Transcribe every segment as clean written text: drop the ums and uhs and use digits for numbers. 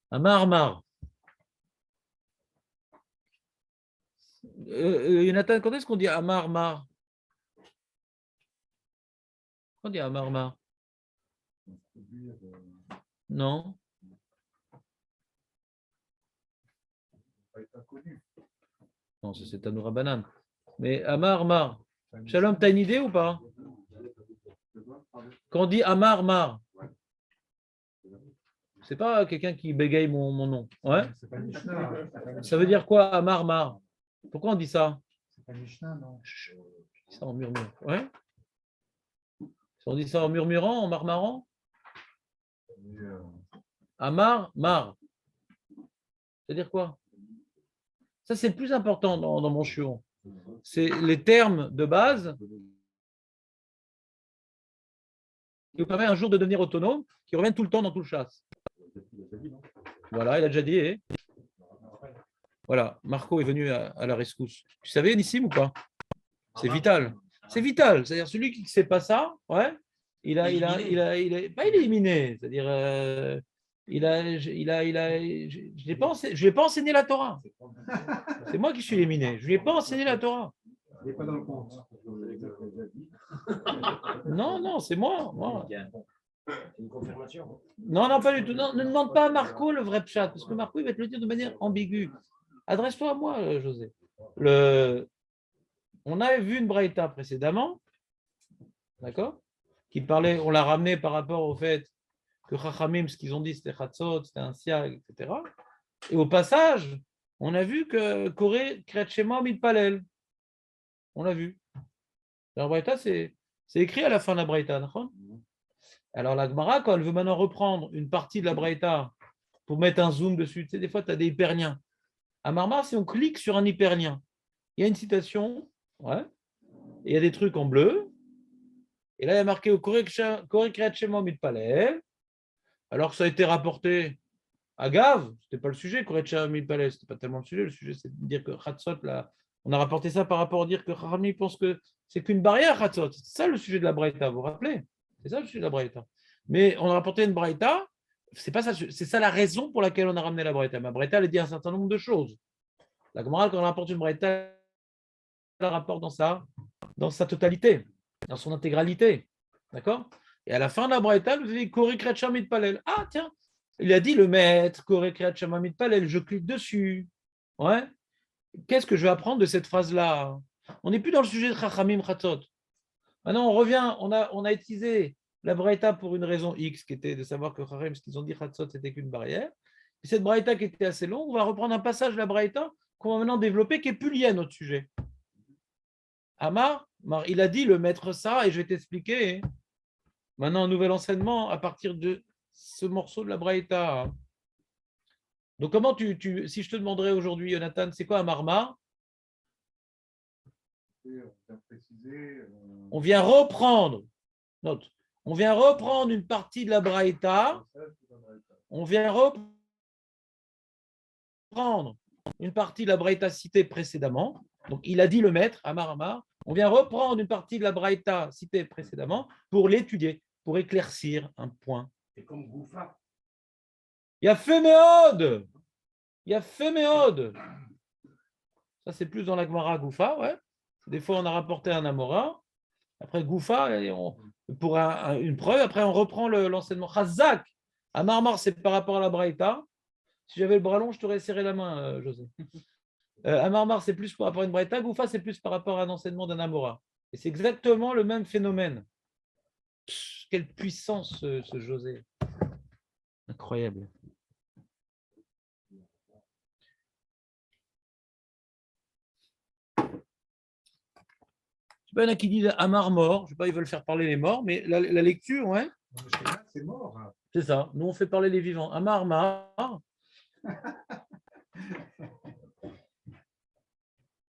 Amar, Mar. Jonathan, quand est-ce qu'on dit Amar, Mar? On dit Amar, Mar. Non. Non, c'est Tanoura Banane. Mais Amar, Mar. Shalom, t'as une idée ou pas? Quand on dit Amar, Mar, c'est pas quelqu'un qui bégaye mon nom. Ouais. Ça veut dire quoi, Amar, Mar? Pourquoi on dit ça? C'est pas Mishnah, non? Ça en murmure. Ouais. On dit ça en murmurant, en marmarant? Amar, Mar. C'est-à-dire quoi? Ça, c'est le plus important dans mon chion. C'est les termes de base qui vous permettent un jour de devenir autonome, qui reviennent tout le temps dans tout le chasse. Voilà, il a déjà dit. Et... voilà, Marco est venu à la rescousse. Tu savais, Nissim, ou pas? C'est vital. C'est vital. C'est-à-dire, celui qui ne sait pas ça, ouais, il est pas éliminé. C'est-à-dire, je ne lui ai pas enseigné la Torah. C'est moi qui suis éliminé. Je ne lui ai pas enseigné la Torah. Il n'est pas dans le compte. Non, c'est moi. Une confirmation. Non, pas du tout. Non, ne demande pas à Marco le vrai pshat, parce que Marco, il va te le dire de manière ambiguë. Adresse-toi à moi, José. On avait vu une braïta précédemment, d'accord, qui parlait, on l'a ramené par rapport au fait que Chachamim, ce qu'ils ont dit, c'était Chatzot, c'était un siag, etc. Et au passage, on a vu que Koré Kriyat Shema Mitpalel. On l'a vu. La braïta, c'est écrit à la fin de la braïta, d'accord. Alors la Gemara, quand elle veut maintenant reprendre une partie de la braïta pour mettre un zoom dessus, tu sais, des fois, tu as des hyperliens. À Marmar, si on clique sur un hyperlien, il y a une citation, ouais, et il y a des trucs en bleu, et là, il y a marqué au Koré Kriyat Shema Mitpalel, alors que ça a été rapporté à Gav, ce n'était pas le sujet, Koré Shema Mitpalel, ce n'était pas tellement le sujet c'est de dire que Chatzot, là, on a rapporté ça par rapport à dire que Chachamim pense que c'est qu'une barrière, Chatzot. C'est ça le sujet de la braïta, vous vous rappelez? C'est ça le sujet de la braïta. Mais on a rapporté une braïta, c'est pas ça, c'est ça la raison pour laquelle on a ramené la braïta. Ma braïta, elle dit un certain nombre de choses. La Gemara, quand on rapporte une braïta, elle la rapporte dans sa totalité, dans son intégralité. D'accord? Et à la fin de la braïta, vous avez Koré Kriyat Shema Mitpalel. Ah, tiens, il a dit le maître, Koré Kriyat Shema Mitpalel, je clique dessus. Ouais. Qu'est-ce que je vais apprendre de cette phrase-là? On n'est plus dans le sujet de Chachamim Chatzot. Maintenant, on revient, on a utilisé la braïta pour une raison X, qui était de savoir que Chachamim, ce qu'ils ont dit Chatzot, c'était qu'une barrière. Et cette braïta qui était assez longue, on va reprendre un passage de la braïta qu'on va maintenant développer, qui est plus lié à notre sujet. Amar, il a dit le maître ça, et je vais t'expliquer. Maintenant, un nouvel enseignement à partir de ce morceau de la braïta. Donc, comment si je te demanderais aujourd'hui, Jonathan, c'est quoi un marmar? On vient reprendre, note, on vient reprendre une partie de la braïta, on vient reprendre une partie de la braïta citée précédemment. Donc, il a dit le maître, Amar, on vient reprendre une partie de la braïta citée précédemment pour l'étudier, pour éclaircir un point. C'est comme Goufa. Il y a fait méode. Il y a fait méode. Ça, c'est plus dans la Gemara Goufa, ouais. Des fois, on a rapporté un Amora. Après Goufa, pour une preuve, après, on reprend l'enseignement. Chazak, à Marmar, c'est par rapport à la Braïta. Si j'avais le bras long, je t'aurais serré la main, José. À Marmar, c'est plus par rapport à une Braïta. Goufa, c'est plus par rapport à un enseignement d'un Amora. Et c'est exactement le même phénomène. Quelle puissance, ce José. Incroyable. Il y en a qui disent Amar mort, je ne sais pas, ils veulent faire parler les morts, mais la lecture, ouais. C'est mort. C'est ça, nous on fait parler les vivants. Amar mar.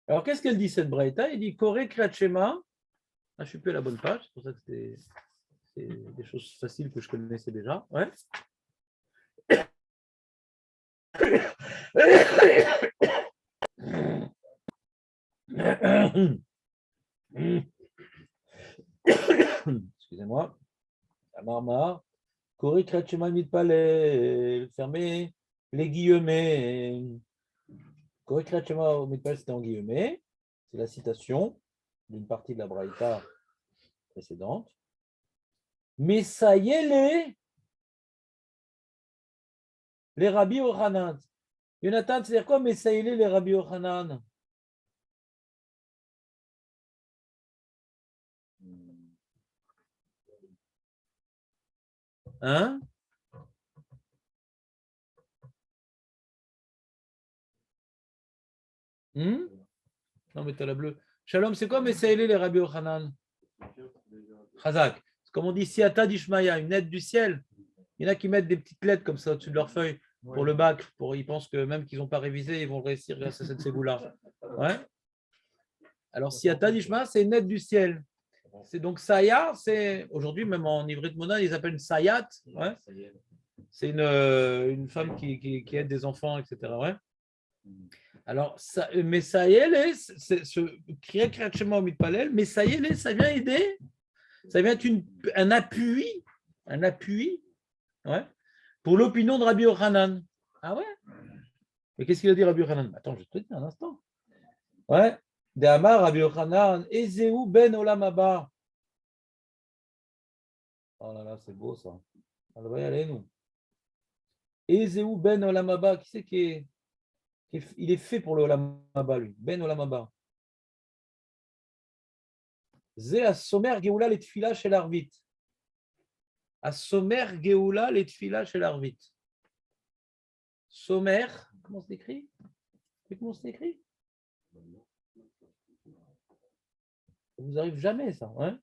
Alors qu'est-ce qu'elle dit cette braïta? Il dit Koré Kriyat Shema. Ah, je ne suis plus à la bonne page, c'est pour ça que c'est des choses faciles que je connaissais déjà. Ouais. Excusez-moi. Amar mar. Kori Kriyat Shema Mitpalel, fermez les guillemets. Kori Kriyat Shema Mitpalel, c'était en guillemets. C'est la citation d'une partie de la Braïta précédente. Mesayele les Rabbi Yochanan. Jonathan, c'est-à-dire quoi Mesayele les Rabbi Yochanan? Hein? Non, mais t'as la bleue. Shalom, c'est quoi Mesayele les Rabbi Yochanan? Chazak. Comme on dit, Siata d'Ishmaïa, une aide du ciel. Il y en a qui mettent des petites lettres comme ça au-dessus de leur feuille pour le bac. Ils pensent que même qu'ils n'ont pas révisé, ils vont le réussir grâce à cette ségoula. Ouais. Alors, Siata d'Ishmaïa, c'est une aide du ciel. C'est donc Saya, c'est aujourd'hui, même en ivrit mona, ils appellent une Sayat. Ouais. C'est une femme qui aide des enfants, etc. Ouais. Alors, mais Sayel, c'est ce Kriyat Shema Mitpalel, mais Sayel, ça vient aider. Ça vient être un appui ouais, pour l'opinion de Rabbi Yochanan. Ah ouais? Mais qu'est-ce qu'il a dit Rabbi Yochanan? Attends, je vais te dire un instant. Ouais. De Amar Rabbi Yochanan, Ezeu ben olam haba. Oh là là, c'est beau ça. On va y aller, nous. Ezeu ben olam haba, qui c'est il est fait pour le olam haba, lui. Ben olam haba. Zé à Somer Geoula les tfila chez l'Arvit. À Somer Geoula les tfila chez l'Arvit. Somer, comment c'est écrit? Comment c'est écrit? Ça vous arrive jamais, ça, hein?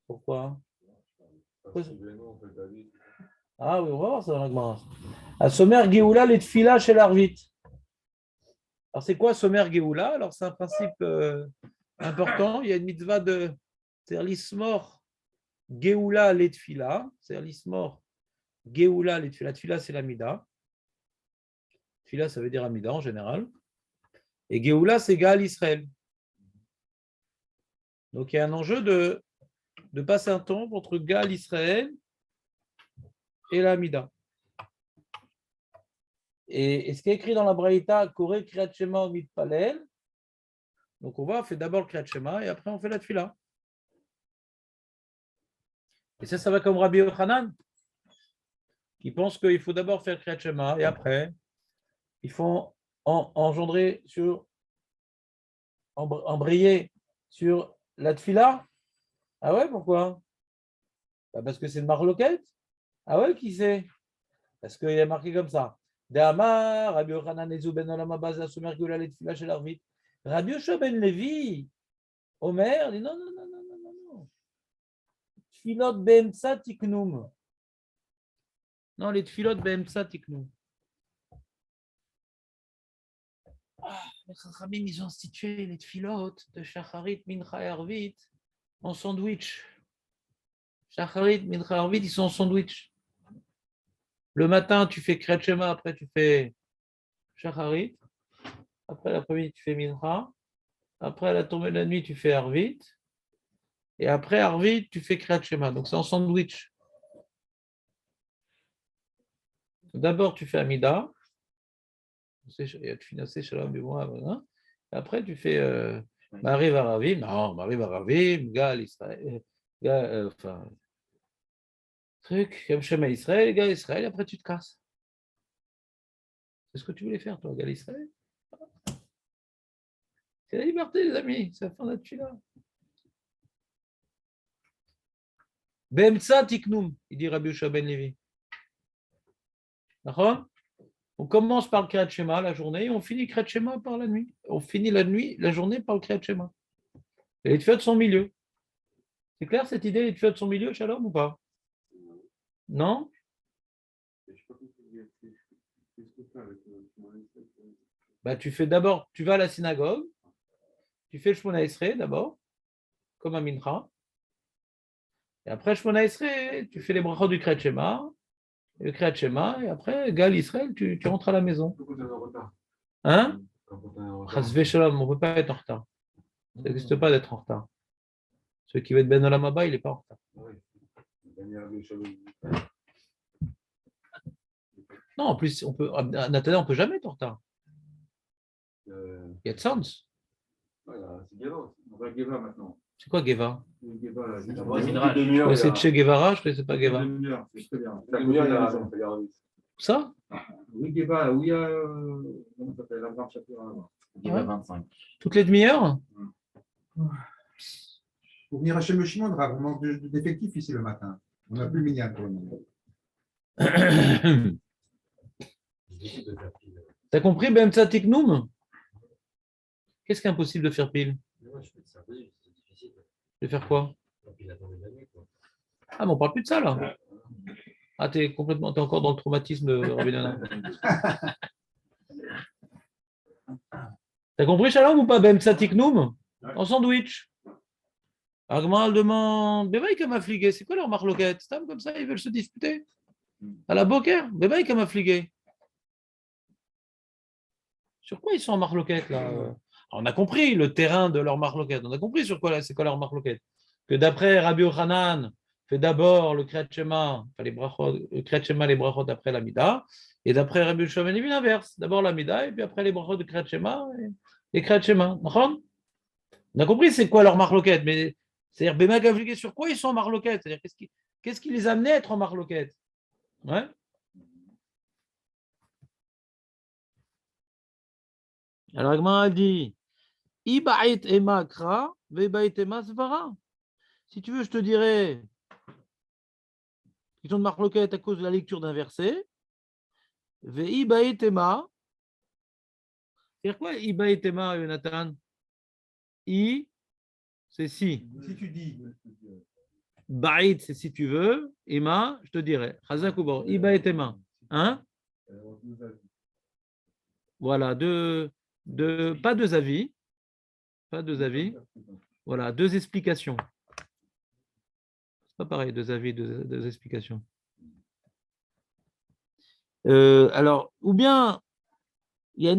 Pourquoi? Ah oui, on va voir ça dans la Gemara. À Somer Geoula les tfila chez l'Arvit. Alors, c'est quoi Somer Geoula? Alors, c'est un principe important. Il y a une mitzvah de l'ismor Geoula les tfila. C'est l'ismor Geoula les tfila. Tfila, c'est l'amida. Tfila, ça veut dire amida en général. Et Geoula, c'est Gaal Israël. Donc, il y a un enjeu de passer un temps entre Gaal Israël et l'amida. Et ce qui est écrit dans la Braïta, Kore Kriyat Shema Mitpalel, donc on fait d'abord le Kriyat Shema et après on fait la Tfila. Et ça va comme Rabbi Yochanan, qui pense qu'il faut d'abord faire le Kriyat Shema et après, il faut engendrer embrayer sur la Tfila. Ah ouais, pourquoi? Parce que c'est le marloquette. Ah ouais, qui c'est? Parce qu'il est marqué comme ça. D'Amar, Rabbi Yochanan Ezeu ben olam haba za somer geoula les tfila shel arvit. Rabbi Yoshua ben Levi, Omer, dit non. Tfilot be'emtsa tiknum. Non, les tfilot be'emtsa tiknum. Les Chachamim, ils ont institué les tfilot de Shacharit, Mincha et Arvit en sandwich. Shacharit, Mincha et Arvit, ils sont en sandwich. Le matin, tu fais Kriyat Shema, après tu fais Shacharit. Après l'après-midi, tu fais Mincha. Après la tombée de la nuit, tu fais Arvit. Et après Arvit, tu fais Kriyat Shema. Donc c'est en sandwich. D'abord, tu fais Amida. Après, tu fais Mariv Aravim. Non, Mariv Aravim, Gal Israël. Truc, comme Shema Israël, Gal Israël. Après, tu te casses. C'est ce que tu voulais faire, toi, Gal Israël. C'est la liberté, les amis. C'est la fin de la tfila. Be'emtsa tiknum, il dit Rabbi Yoshua ben Levi. D'accord? On commence par le Kriyat Shema la journée et on finit le Kriyat Shema par la nuit. On finit la journée par le Kriyat Shema. Et les tfilot sont au milieu. C'est clair cette idée, les tfilot sont au milieu, Shalom, ou pas? Non? Bah, tu fais d'abord, tu vas à la synagogue, tu fais le Shmona Esrei d'abord, comme un mincha. Et après Shmona Esrei, tu fais les brachot du Kriyat Shema, le Kriyat Shema, et après, Gal Israël, tu rentres à la maison. Hein? Chas v'shalom, on ne peut pas être en retard. Ça n'existe pas d'être en retard. Celui qui veut être Ben Olam Haba, il n'est pas en retard. Non, en plus, on peut, à Nathalie, on ne peut jamais être en retard. Il y a de sens. C'est quoi Guevara? Je connaissais Che Guevara, je ne connaissais pas Guevara. Ça? Oui, Guevara, oui, comment ça s'appelle, Abraham Shapira. Ouais. 25. Toutes les demi-heures? Pour venir à chez le Shimon, on aura vraiment d'effectifs ici le matin. On n'a plus le minial pour le moment. T'as compris, Bemtsa Tiknoum? Qu'est-ce qui est impossible de faire pile? De faire quoi? Ah, mais on parle plus de ça, là. Ah, t'es encore dans le traumatisme de Rabbi Nana. T'as compris, Shalom, ou pas, Bemtsa Tiknoum? En sandwich. Agmal demande, Bébaï m'a fligué, c'est quoi leur marloquette? C'est comme ça, ils veulent se disputer. À la Boker, Bébaï m'a fligué. Sur quoi ils sont en marloquette là? On a compris le terrain de leur marloquette. On a compris sur quoi c'est quoi leur marloquette. Que d'après Rabbi Yochanan, fait d'abord le Kriyat Shema, les brachot après la Mida, et d'après Rabbi Yoshua ben Levi l'inverse. D'abord la Mida et puis après les brachot de Kriyat Shema et les Kriyat Shema. On a compris c'est quoi leur marloquette, mais c'est-à-dire Béma Gavligé, sur quoi ils sont en marloquette? C'est-à-dire qu'est-ce qui les a amenés à être en marloquette? Ouais. Alors, Agma a dit Ibait ema kra, vebait ema svara. Si tu veux, je te dirais qu'ils sont de marloquette à cause de la lecture d'un verset. Veibait ema. C'est quoi Ibait ema, Jonathan? I, c'est si. Si tu dis. Bait, c'est si tu veux. Ema, je te dirais. Chazak ou bon. Ibait ema. Hein? Voilà, pas deux avis. Pas deux avis. Voilà, deux explications. C'est pas pareil, deux avis, deux explications. Alors, ou bien, il y a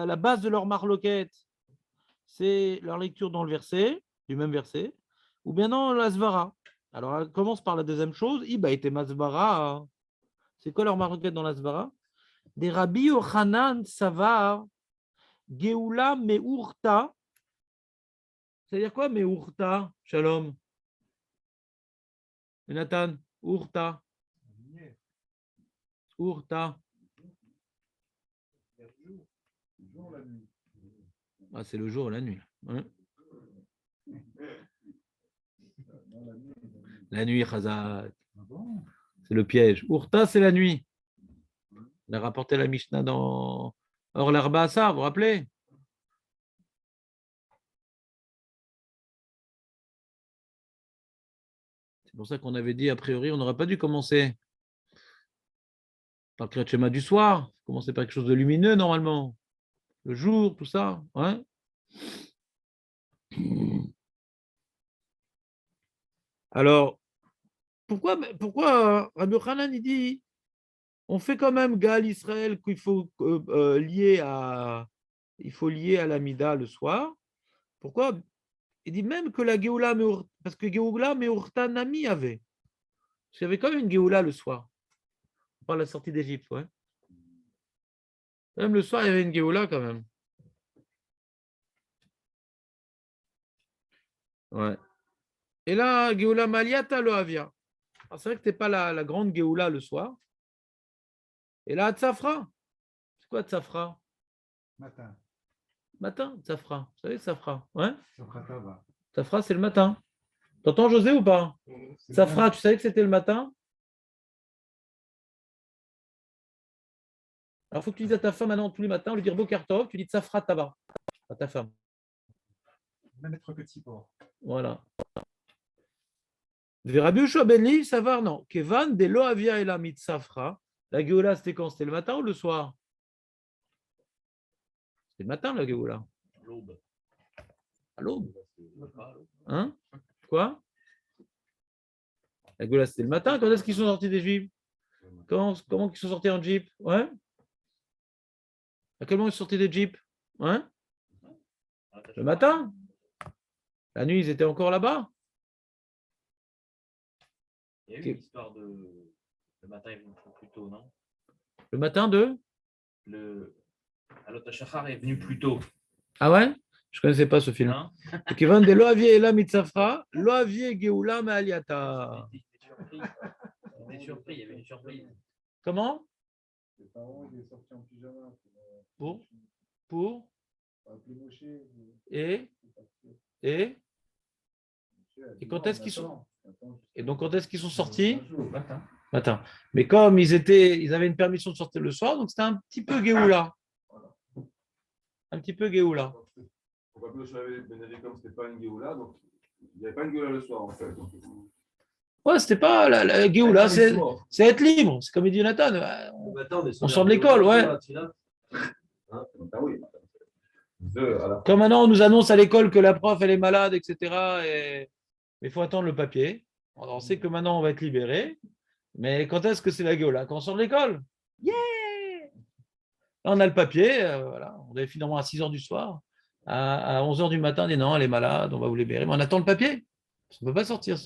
la base de leur marloquette, c'est leur lecture dans le verset, du même verset, ou bien dans la svara. Alors, elle commence par la deuxième chose. Iba était masvara. C'est quoi leur marloquette dans la svara? Des Rabbi Yochanan Savar, Geoula Meurta. C'est-à-dire quoi Meurta, Shalom? Jonathan, Urta. Urta. Ah, c'est le jour ou la nuit. Hein? La nuit, Chazak. C'est le piège. Urta, c'est la nuit. On a rapporté la Mishnah dans Or l'Arbasa, vous vous rappelez? C'est pour ça qu'on avait dit, a priori, on n'aurait pas dû commencer par le Kriyat Shema du soir. Commencer par quelque chose de lumineux, normalement. Le jour, tout ça. Ouais. Alors, pourquoi Rabbi Yochanan, il dit on fait quand même Gal Israël qu'il faut lier à l'Amida le soir. Pourquoi? Il dit même que la Géoula, parce que Géoula Meurta Nami avait. Parce qu'il y avait quand même une Géoula le soir. Par la sortie d'Égypte, ouais. Même le soir, il y avait une Géoula quand même. Ouais. Et là, Géoula Maliata lo Avia. C'est vrai que tu n'es pas la grande Géoula le soir. Et là, Tzafra. C'est quoi Tzafra? Matin. Matin, Tzafra. Vous savez, Tzafra. Ouais. Safra, Tzafra, c'est le matin. T'entends José ou pas? Tzafra, tu savais que c'était le matin? Alors, il faut que tu dises à ta femme maintenant tous les matins, au lieu de dire Bokartov, tu dis Tzafra Taba à ta femme. Même être petit port. Voilà. Rabbi Yoshua ben Levi, savoir non. Kevan de lo avia ela mitzafra. La Géoula, c'était quand? C'était le matin ou le soir? C'était le matin, la Géoula. L'aube. À l'aube. Hein? Quoi? La Géoula, c'était le matin. Quand est-ce qu'ils sont sortis d'Égypte? Comment ils sont sortis en Jeep? Ouais? À quel moment ils sont sortis d'Égypte? Ouais? Le matin? La nuit, ils étaient encore là-bas? Il y a eu une histoire de. Le matin, il est venu plus tôt, non? Le matin de. Alot HaShachar est venu plus tôt. Ah ouais? Je ne connaissais pas ce film. Hein? Kevin de lo aviez Ela mitzafra, lo aviez Geoula me'aliata. Il était surpris. Il était surpris, il y avait une surprise. Comment? Les parents, il est sorti en pyjama. Pour appeler Moshe. et et quand est-ce qu'ils sont et donc quand est-ce qu'ils sont sortis? Matin. Mais comme ils avaient une permission de sortir le soir, donc c'était un petit peu Géoula. Un petit peu Géoula. Pourquoi plus je l'avais bénéfique comme c'était pas une Géoula, donc il n'y avait pas une Géoula le soir en fait. Donc, Ouais, c'était pas la Géoula, c'est être libre. C'est comme il dit Nathan. On sort de l'école, ouais. Comme maintenant on nous annonce à l'école que la prof elle est malade, etc. Mais il faut attendre le papier. Alors, on sait que maintenant on va être libéré. Mais quand est-ce que c'est la Géoula? Quand on sort de l'école? Yeah! Là, on a le papier, voilà. On est finalement à 6 h du soir. À 11 h du matin, on dit non, elle est malade, on va vous libérer. Mais on attend le papier. On ne peut pas sortir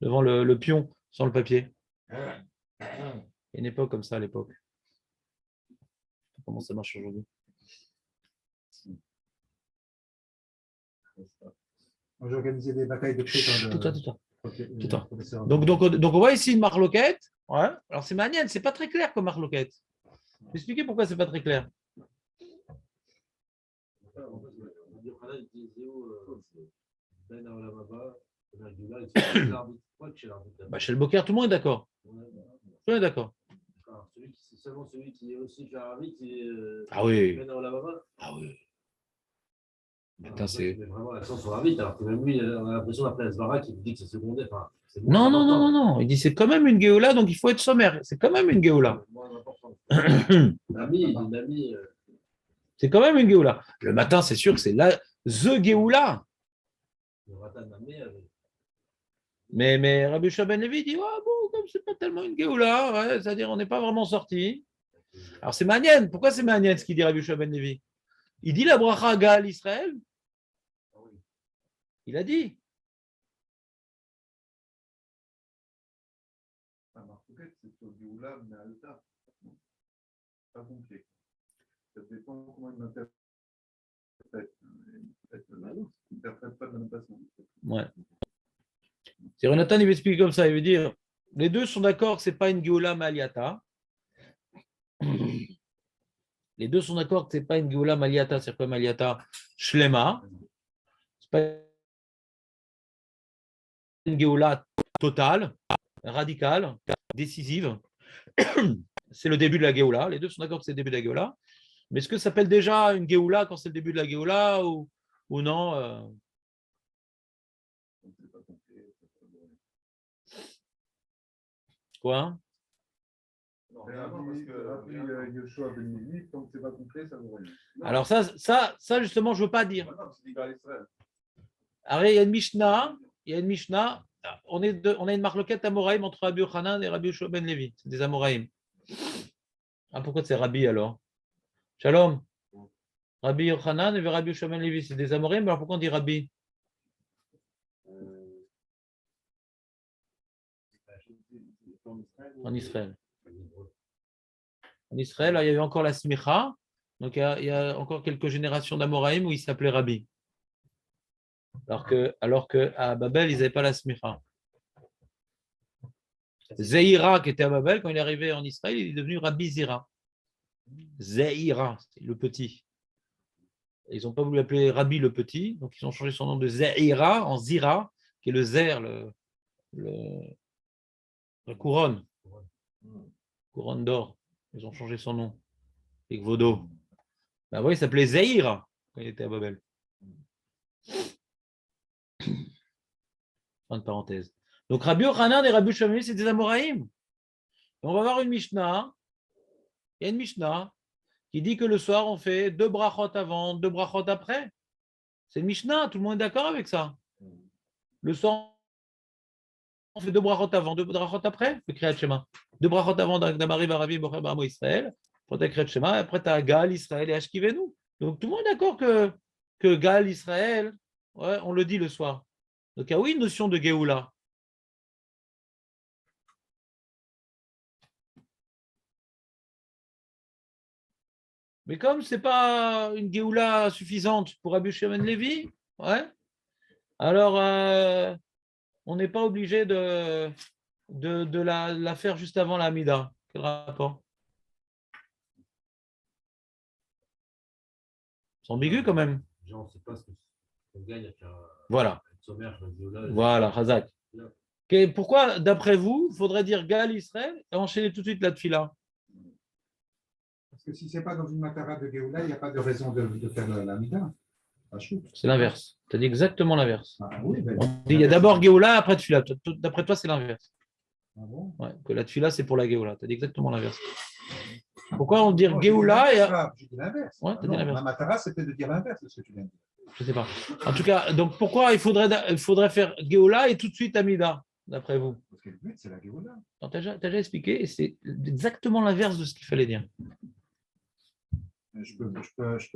devant le pion sans le papier. Il y a une époque comme ça à l'époque. Comment ça marche aujourd'hui? J'ai organisé des batailles de près. Tout. Donc, on voit ici une marloquette. Ouais. Alors, c'est manienne, c'est pas très clair comme marloquette. Je vais expliquer pourquoi c'est pas très clair. Chez le Boker, tout le monde est d'accord. Tout le monde est d'accord. C'est seulement celui qui est aussi Jarabit qui Ah oui. Ah oui. Maintenant, c'est vraiment l'accent sur la vite, alors que même lui, on a l'impression d'après Asvara qui dit que c'est secondaire. Enfin, non. Il dit c'est quand même une Géoula, donc il faut être sommaire. C'est quand même une Géoula. C'est quand même une Géoula. Le matin, c'est sûr que c'est la The Géoula. Mais Rabbi Yoshua ben Levi dit comme c'est pas tellement une Géoula, ouais, c'est-à-dire on n'est pas vraiment sorti. Alors c'est manienne. Pourquoi c'est manienne ce qu'il dit Rabbi Yoshua ben Levi? Il dit la bracha Gaal Israël. Il a dit. C'est au Géoula, mais à l'état. Pas complet. Ça dépend comment il m'interprète. Il n'interprète pas de la même façon. Ouais. C'est Jonathan, il va expliquer comme ça, il veut dire, les deux sont d'accord que ce n'est pas une Géoula Maliata. Les deux sont d'accord que ce n'est pas une Géoula Maliata, c'est quoi Maliata? Shlema. Ce n'est pas une Géoula totale, radicale, décisive. C'est le début de la Géoula. Les deux sont d'accord que c'est le début de la Géoula. Mais est-ce que ça s'appelle déjà une Géoula quand c'est le début de la Géoula ou non Quoi? Alors ça justement, je ne veux pas dire. Alors, il y a une Mishnah. On a une marloquette Amoraïm entre Rabbi Yochanan et Rabbi Yoshua ben Levi. C'est des Amoraïm. Ah, pourquoi c'est Rabbi alors? Shalom. Rabbi Yochanan et Rabbi Yoshua ben Levi, c'est des Amoraïm. Alors pourquoi on dit Rabbi? En Israël. En Israël, il y avait encore la Smicha. Donc il y a encore quelques générations d'Amoraïm où il s'appelait Rabbi. Alors que à Babel, ils n'avaient pas la Smicha. Zeira, qui était à Babel, quand il est arrivé en Israël, il est devenu Rabbi Zira. Zeira, c'est le petit. Ils n'ont pas voulu l'appeler Rabbi le petit, donc ils ont changé son nom de Zeira en Zira, qui est le zer, la couronne. Couronne d'or. Ils ont changé son nom. Et Gvodo. Ben oui, il s'appelait Zeira quand il était à Babel. Fin de parenthèse. Donc Rabbi Yochanan et Rabbi Yoshua ben Levi, c'est des Amoraïm. On va voir une Mishnah. Il y a une Mishnah qui dit que le soir, on fait 2 brachot avant, 2 brachot après. C'est une Mishnah, tout le monde est d'accord avec ça. Le soir, on fait 2 brachot avant, 2 brachot après, le Kriyat Shema. 2 brachot avant d'Amari Varavi Bocher Baramo Israël. Après, tu as Kriyat Shema, et après, tu as Gaal Israël et Ashkivenu. Donc, tout le monde est d'accord que Gaal Israël, ouais, on le dit le soir. Donc, il y a oui une notion de Géoula. Mais comme ce n'est pas une Géoula suffisante pour Rabbi Shimon Lévi, ouais, alors on n'est pas obligé de la faire juste avant la Hamida. Quel rapport? C'est ambigu quand même. Genre, on ne sait pas ce qu'on gagne à faire Voilà. être sommaire, je me dis, là, Voilà, Hazak. Pourquoi, d'après vous, il faudrait dire Gal Israël et enchaîner tout de suite la tfila? Parce que si ce n'est pas dans une matara de Géoula, il n'y a pas de raison de faire la Mida. C'est l'inverse. Tu as dit exactement l'inverse. Ah, oui, ben, On dit il y a d'abord Géoula, après tfila. D'après toi, c'est l'inverse. ah bon. Ouais, que la tfila, c'est pour la Géoula. Tu as dit exactement l'inverse. Pourquoi on dit Non, Géoula et. j'ai dit l'inverse. Ouais, t'as dit Non, l'inverse. ma matara, c'était de dire l'inverse de ce que tu viens de dire. Je ne sais pas. En tout cas, donc pourquoi il faudrait faire Géoula et tout de suite Amida, d'après vous? Parce que le but, c'est la Géoula. Tu as déjà expliqué et c'est exactement l'inverse de ce qu'il fallait dire. Je peux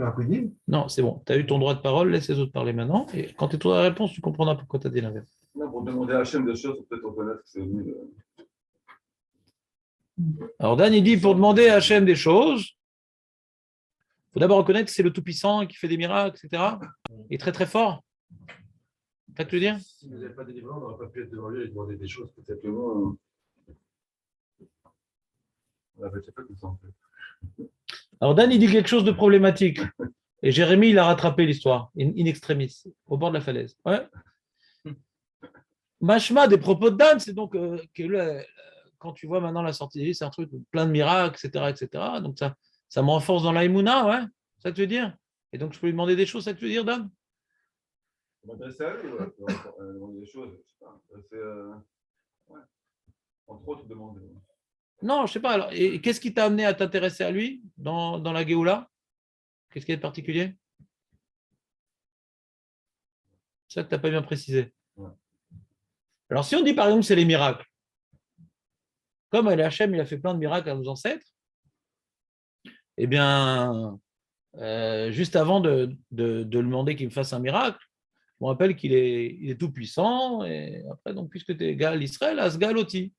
appuyer. Non, c'est bon. Tu as eu ton droit de parole, laisse les autres parler maintenant. Et quand tu trouves la réponse, tu comprendras pourquoi tu as dit l'inverse. Non, pour demander à Hachem des choses, faut peut-être reconnaître que c'est venu. Alors Dan, il dit pour demander à Hachem des choses, il faut d'abord reconnaître que c'est le Tout-Puissant qui fait des miracles, etc. Il est très très fort. C'est ça que tu veux dire? Si vous n'avez pas délivré, on n'aurait pas pu être devant lui et demander des choses. Peut-être que moi, on avait fait tout ça en fait. Alors Dan, il dit quelque chose de problématique. Et Jérémie, il a rattrapé l'histoire, in extremis, au bord de la falaise. Ouais. Mashma des propos de Dan, c'est donc que quand tu vois maintenant la sortie des livres, c'est un truc plein de miracles, etc. etc. Donc ça me renforce dans l'aïmouna, ouais. C'est ça que tu veux dire? Et donc je peux lui demander des choses, c'est ça que tu veux dire, Dan? On m'adresser à lui, ouais, demander des choses, je sais pas. C'est, ouais. Entre autres, demander. Non, je sais pas. Alors, et qu'est-ce qui t'a amené à t'intéresser à lui dans la Géoula? Qu'est-ce qui est de particulier? C'est ça que tu n'as pas bien précisé. Ouais. Alors, si on dit par exemple c'est les miracles, comme Hachem il a fait plein de miracles à nos ancêtres, eh bien, juste avant de lui demander qu'il me fasse un miracle, on rappelle qu'il est tout puissant, et après, donc, puisque tu es égal Israël, Asgal Oti,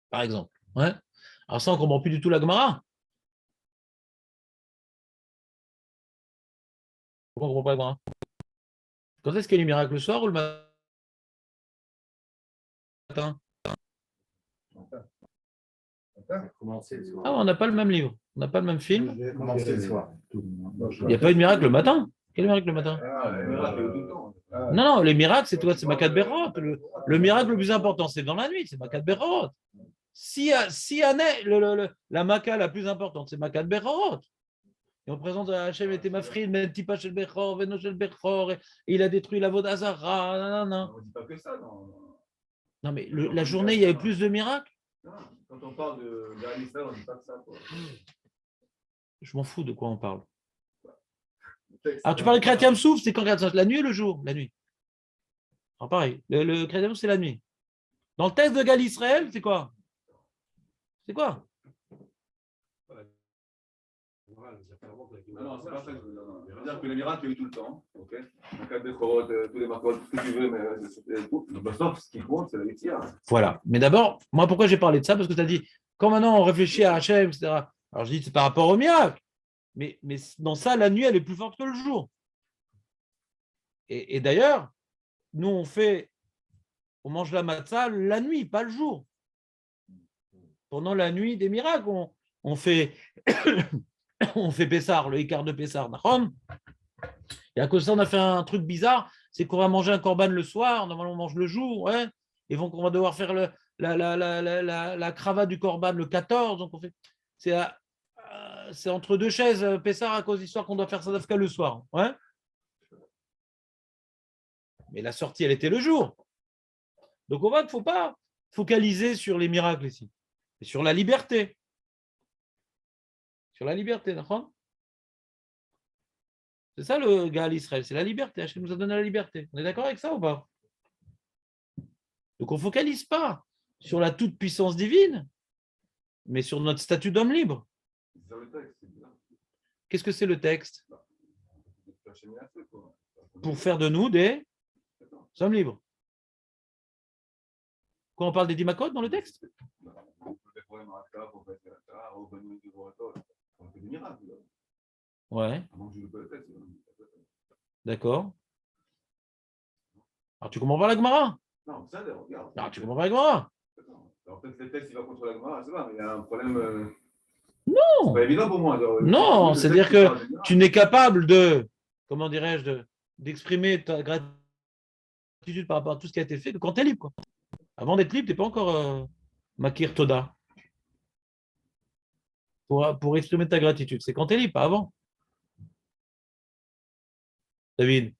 par exemple. Ouais. Alors ça, on ne comprend plus du tout la Gemara. Pourquoi on ne comprend pas la Gemara? Quand est-ce qu'il y a les miracles, le soir ou le matin? Ah, on n'a pas le même livre, on n'a pas le même film. Commencer le soir. Il n'y a pas eu de miracle le matin. Quel miracle le matin? Non, non, les miracles, c'est toi, c'est Makat Berot. Le miracle le plus important, c'est dans la nuit, c'est Makat Berot. Si la Maka la plus importante, c'est Makat Berot. Et on présente Hachem était Mafrid, mais Tipa Shel Bechor, Veno Shel Bechor, et il a détruit la Vodazara. On ne dit pas que ça. Non, mais la journée, il y avait plus de miracles. Non, quand on parle de Israël, on ne dit pas que ça. Quoi. Je m'en fous de quoi on parle. Alors, tu parles de Kriyat Souf, c'est quand la nuit ou le jour? La nuit. Alors, pareil, le Kriyat Souf, c'est la nuit. Dans le texte de Gal Israël, c'est quoi? C'est quoi? Non, c'est pas ça que je veux dire. Je veux dire que les miracles, il y a eu tout le temps. Ok. Tous les marques, tout ce que tu veux, mais c'est tout. Ce qui compte, c'est la victoire. Voilà. Mais d'abord, moi, pourquoi j'ai parlé de ça? Parce que tu as dit, quand maintenant on réfléchit à Hachem, etc. Alors, je dis, c'est par rapport au miracle. Mais dans ça, la nuit, elle est plus forte que le jour. Et d'ailleurs, nous, on mange la matzah la nuit, pas le jour. Pendant la nuit des miracles, on fait on fait Pessar, le écart de Pessar. Et à cause de ça, on a fait un truc bizarre, c'est qu'on va manger un korban le soir, normalement on mange le jour, ouais, et donc on va devoir faire la cravate du korban le 14, donc on fait, c'est entre deux chaises, Pessar, à cause de l'histoire qu'on doit faire Sadafka le soir, ouais. Mais la sortie, elle était le jour. Donc on voit qu'il ne faut pas focaliser sur les miracles ici, et sur la liberté. Sur la liberté, d'accord? C'est ça le gars à l'Israël, c'est la liberté. Hachem nous a donné la liberté. On est d'accord avec ça ou pas? Donc on ne focalise pas sur la toute-puissance divine, mais sur notre statut d'homme libre. Qu'est-ce que c'est le texte? Pour faire de nous des hommes libres. Quand on parle des dimakot dans le texte? Ouais, Avant que je joue pas le texte. d'accord. Alors, tu comprends pas la Gemara? Non, ça, regarde. Ah, tu comprends pas la Gemara? Alors peut-être le texte, il va contre la Gemara, je sais pas, mais il y a un problème. C'est Non, pas évident pour moi. non, Le c'est-à-dire texte, il que parle de Gemara. tu n'es capable de, comment dirais-je, d'exprimer ta gratitude par rapport à tout ce qui a été fait que quand tu es libre, quoi. Avant d'être libre, tu n'es pas encore Makir Toda pour exprimer ta gratitude. C'est quand tu es libre, pas avant. David?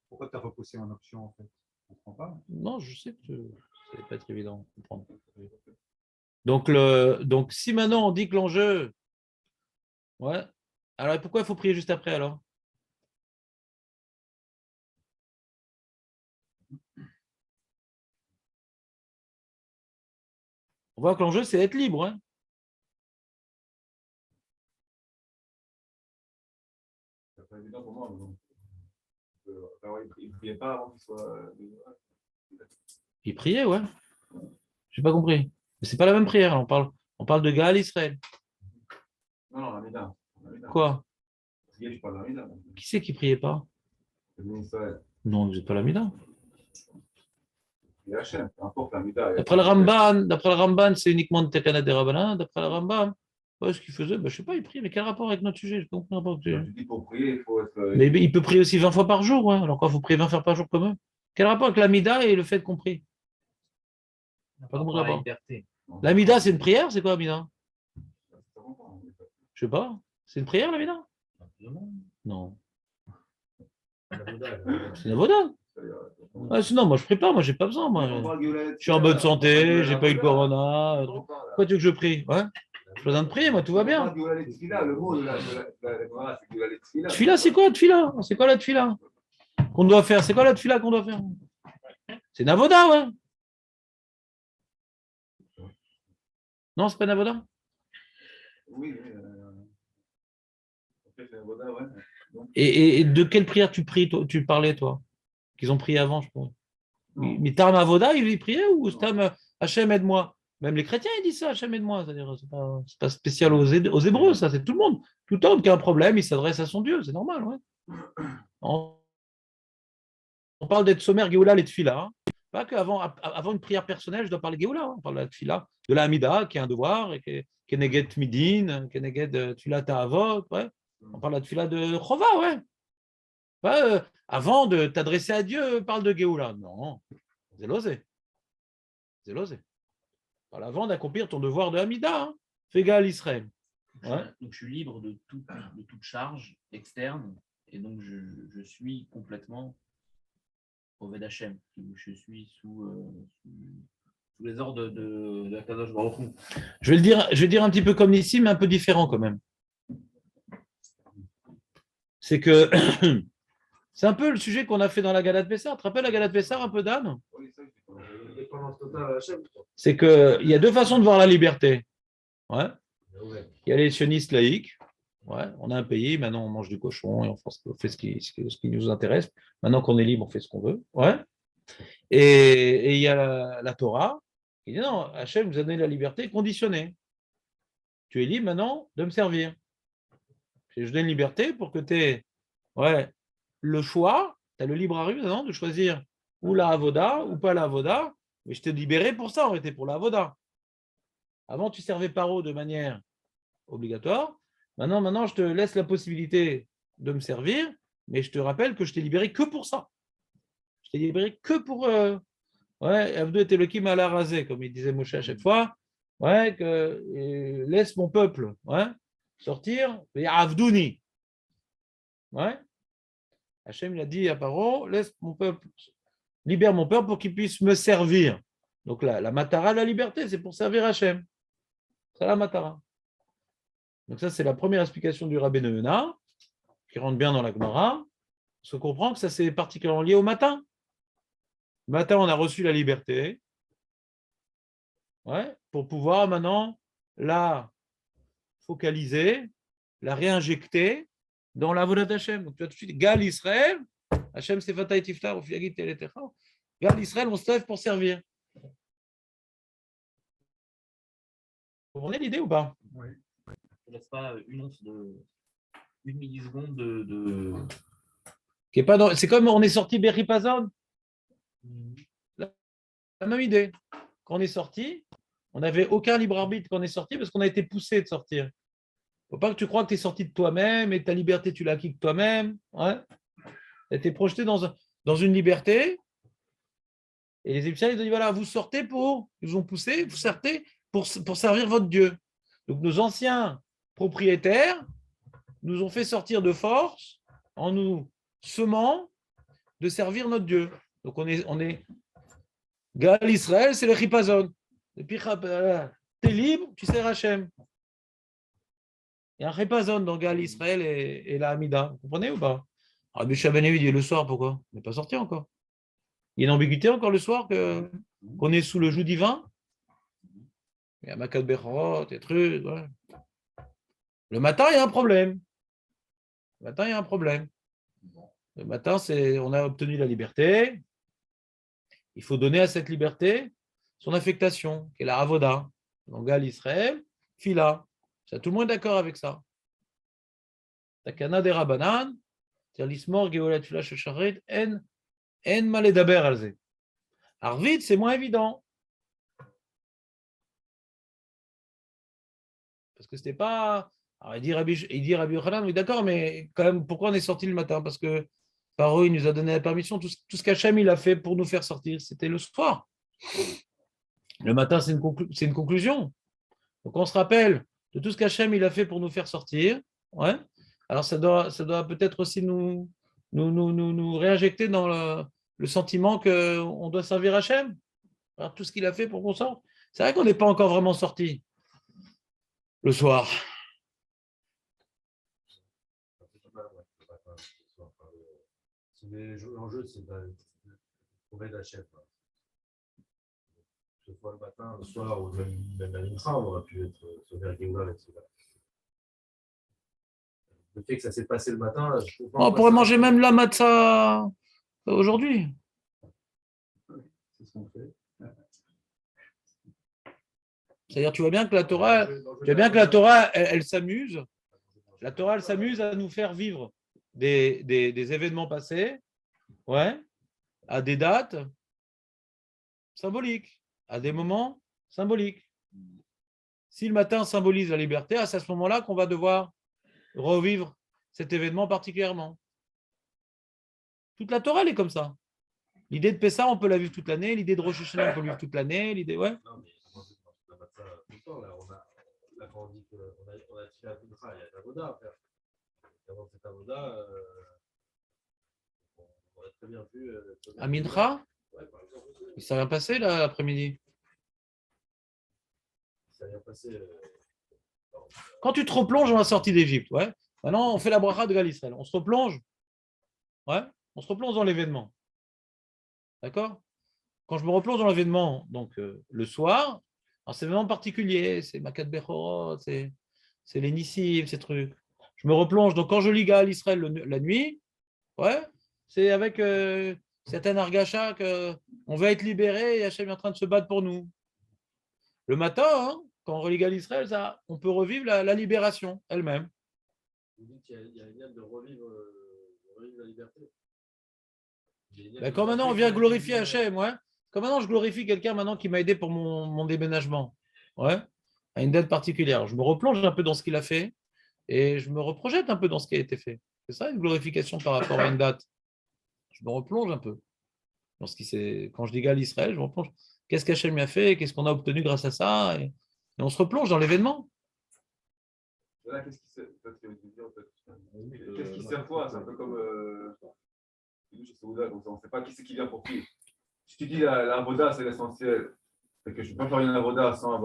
Pourquoi tu as repoussé en option en fait? Je comprends pas. Non, je sais que ça va pas être évident de comprendre. Donc, si maintenant on dit que l'enjeu. Ouais. Alors, pourquoi il faut prier juste après alors? On voit que l'enjeu, c'est être libre. Hein. C'est pas évident pour moi. Mais bon. Alors, il ne priait pas avant qu'il soit. Il priait, ouais. Je n'ai pas compris. Mais c'est pas la même prière. On parle de Gaal Israël. Non, l'Amida. Quoi? Je parle d'Amida. Qui c'est qui priait pas? Non, vous n'êtes pas l'Amida. Il y a Hachem, peu importe l'Amida. D'après le Ramban, c'est uniquement de Tekana des Rabbanan. D'après le Rambam, ce qu'il faisait, je ne sais pas, il priait. Mais quel rapport avec notre sujet? Je ne comprends pas. Tu dis pour prier, il faut être. Mais il peut prier aussi 20 fois par jour. Ouais. Alors quoi, il faut prier 20 fois par jour comme eux? Quel rapport avec l'Amida et le fait qu'on prie? Pas compris la rapport. liberté. L'Amida, c'est une prière? C'est quoi l'Amida? Je sais pas. C'est une prière, l'Amida? Non. C'est une avoda. Ah, sinon, moi, je prie pas. Moi, j'ai pas besoin. Moi. Je suis en bonne santé, j'ai pas eu le corona. Pourquoi tu veux que je prie? Ouais. Je besoin de prier, moi, tout va bien. Le mot de la c'est Tfila, c'est quoi, Tfila? C'est quoi la Tfila qu'on doit faire? C'est quoi la Tfila qu'on doit faire? C'est une avoda, ouais. Non, c'est pas une avoda? Oui, c'est un Avoda, ouais. Et de quelle prière tu pries, toi, tu parlais, toi? Qu'ils ont prié avant, je crois. Mais Tam Avoda, ils priaient ou Tam Hachem aide-moi? Même les chrétiens, ils disent ça, Hachem aide-moi. C'est-à-dire, c'est pas spécial aux Hébreux, ça, c'est tout le monde. Tout homme qui a un problème, il s'adresse à son Dieu, c'est normal, ouais. On parle d'être sommaire, Géoula, les Tfila. Hein. Pas qu'avant avant une prière personnelle, je dois parler Géoula. Hein. On parle de la Tfila, de la Hamida, qui est un devoir, et qui est Neget Midin, qui est Neget Tfila Ta'avot, ouais. On parle de la Tfila de Chova, ouais. Pas, avant de t'adresser à Dieu, parle de Géoula. Non, c'est l'osé. C'est l'osé. Parle avant d'accomplir ton devoir de Hamida. Hein. Fais gars à l'Israël. Ouais. Donc, je suis libre de toute charge externe et donc je suis complètement Oved Hashem. Je suis sous les ordres de la Kadosh Baruch Hu. Je vais dire un petit peu comme ici, mais un peu différent quand même. C'est que c'est un peu le sujet qu'on a fait dans la Galate Pessar. Tu te rappelles la Galate Pessar un peu, Dan? C'est qu'il y a deux façons de voir la liberté. Ouais. Il y a les sionistes laïcs. Ouais, on a un pays, maintenant on mange du cochon et on fait ce qui nous intéresse. Maintenant qu'on est libre, on fait ce qu'on veut. Ouais. Et il y a la Torah qui dit non, Hachem nous a donné la liberté conditionnée. Tu es libre maintenant de me servir. Je donne une liberté pour que tu aies le choix, tu as le libre arbitre maintenant de choisir ou la avoda ou pas la avoda, mais je t'ai libéré pour ça, en réalité, pour la avoda. Avant, tu servais paro de manière obligatoire. Maintenant, je te laisse la possibilité de me servir, mais je te rappelle que je t'ai libéré que pour ça. Je t'ai libéré que pour. Avdou était le kim à la rasée, comme il disait Moshe à chaque fois. Laisse mon peuple sortir. Et Avdouni. Hachem, il a dit à Paro, laisse mon peuple, libère mon peuple pour qu'il puisse me servir. Donc la matara, la liberté, c'est pour servir Hachem. C'est la matara. Donc ça, c'est la première explication du Rabbeinu Yonah, qui rentre bien dans la Gemara. On se comprend que ça, c'est particulièrement lié au matin. Le matin, on a reçu la liberté, pour pouvoir maintenant la focaliser, la réinjecter dans la volonté d'Hachem. Donc tu as tout de suite Gal Israël, Hachem Sefatay Tiftar, Ofiagit Teletecha. Gal Israël, on se lève pour servir. Vous comprenez l'idée ou pas? Oui. Je ne laisse pas une once de une milliseconde de... Qui est pas dans... C'est comme on est sorti Beripazon. La même idée. Quand on est sorti, on n'avait aucun libre arbitre quand on est sorti parce qu'on a été poussé de sortir. Il ne faut pas que tu crois que tu es sorti de toi-même et ta liberté, tu l'as acquis de toi-même. Ouais. Tu as été projeté dans une liberté. Et les Égyptiens, ils ont dit voilà, vous sortez pour, ils vous ont poussé, vous sortez pour servir votre Dieu. Donc nos anciens propriétaires nous ont fait sortir de force en nous semant de servir notre Dieu. Donc on est Gal Israël, c'est le Chipazon. Depuis tu es libre, tu sers Hachem. Il y a un Chipazon dans Gal Israël et la Hamida. Vous comprenez ou pas? Rabbi Chabanevi dit le soir, pourquoi? On n'est pas sorti encore. Il y a une ambiguïté encore le soir qu'on est sous le joug divin. Il y a Makat Bechorot, des trucs. Ouais. Le matin, il y a un problème. Le matin, il y a un problème. Le matin, on a obtenu la liberté. Il faut donner à cette liberté son affectation, qui est la Avoda. Donc, Gal Israël, Fila. Ça, tout le monde est d'accord avec ça. Takana de Rabanan, c'est-à-dire l'Ismor, Geolet, Fila, Shacharit, En Maledaber Alze. Arvit, c'est moins évident. Parce que c'était pas. Alors, il dit Rabbi Yochanan, oui, d'accord, mais quand même, pourquoi on est sorti le matin? Parce que Paro, il nous a donné la permission. Tout ce qu'Hachem il a fait pour nous faire sortir, c'était le soir. Le matin, c'est une conclusion. Donc, on se rappelle de tout ce qu'Hachem il a fait pour nous faire sortir. Ouais. Alors, ça doit peut-être aussi nous réinjecter dans le sentiment qu'on doit servir Hachem. Alors, tout ce qu'il a fait pour qu'on sorte. C'est vrai qu'on n'est pas encore vraiment sorti le soir. L'enjeu, c'est de trouver la chef. Que ce soit le matin, le soir, ou même la Mincha, on aurait pu être sauvé à Géoula avec cela. Le fait que ça s'est passé le matin, On pourrait manger même la matzah aujourd'hui. C'est ce qu'on fait. C'est-à-dire, tu vois bien que la Torah, elle s'amuse. La Torah, elle s'amuse à nous faire vivre des événements passés, ouais, à des dates symboliques, à des moments symboliques. Si le matin symbolise la liberté, c'est à ce moment-là qu'on va devoir revivre cet événement particulièrement. Toute la Torah, elle est comme ça. L'idée de Pessah, on peut la vivre toute l'année. L'idée de Rosh Hashanah, on peut la vivre toute l'année. L'idée, ouais. Non, mais on a pas ça tout le temps. Là, quand on dit qu'on a tiré à Pincha, il y a un avoda à faire. Et avant cet avoda, on aurait très bien pu. À Mincha, ouais, par exemple. il ne s'est rien passé là, l'après-midi. Ça vient passer. Quand tu te replonges dans la sortie d'Égypte, ouais. Maintenant, on fait la bracha de Gal Israël. On se replonge. Ouais. On se replonge dans l'événement. D'accord? Quand je me replonge dans l'événement, donc le soir, c'est vraiment particulier. C'est Makat Bechorot, c'est les Nissim, ces trucs. Je me replonge. Donc, quand je lis Gal Israël la nuit, ouais, c'est avec certaines argacha qu'on va être libéré et Hachem est en train de se battre pour nous. Le matin, hein, quand on relit Gal Israël, on peut revivre la libération elle-même. Vous dites qu'il y a une lien de revivre la liberté. Ben, quand maintenant on vient glorifier Hachem, ouais. Quand maintenant je glorifie quelqu'un maintenant qui m'a aidé pour mon déménagement, ouais, à une date particulière. Je me replonge un peu dans ce qu'il a fait et je me reprojette un peu dans ce qui a été fait. C'est ça une glorification par rapport à une date. Je me replonge un peu dans ce qui s'est. Quand je dis Gal Israël, je me replonge. Qu'est-ce qu'Hachem a fait? Qu'est-ce qu'on a obtenu grâce à ça? Et on se replonge dans l'événement. Là, qu'est-ce qui sert quoi? C'est un peu comme on ne sait pas qui c'est qui vient pour qui. Si tu dis la avoda, c'est l'essentiel, c'est que je ne peux pas faire une avoda sans